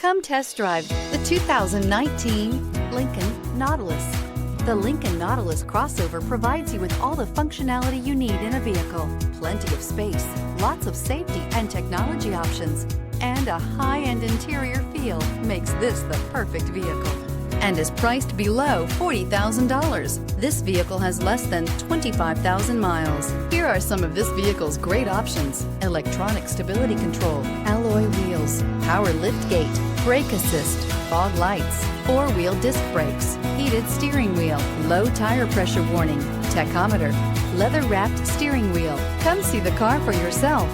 Come test drive the 2019 Lincoln Nautilus. The Lincoln Nautilus crossover provides you with all the functionality you need in a vehicle. Plenty of space, lots of safety and technology options, and a high-end interior feel makes this the perfect vehicle, and is priced below $40,000. This vehicle has less than 25,000 miles. Here are some of this vehicle's great options: electronic stability control, alloy wheels, power liftgate, brake assist, fog lights, four-wheel disc brakes, heated steering wheel, low tire pressure warning, tachometer, leather-wrapped steering wheel. Come see the car for yourself.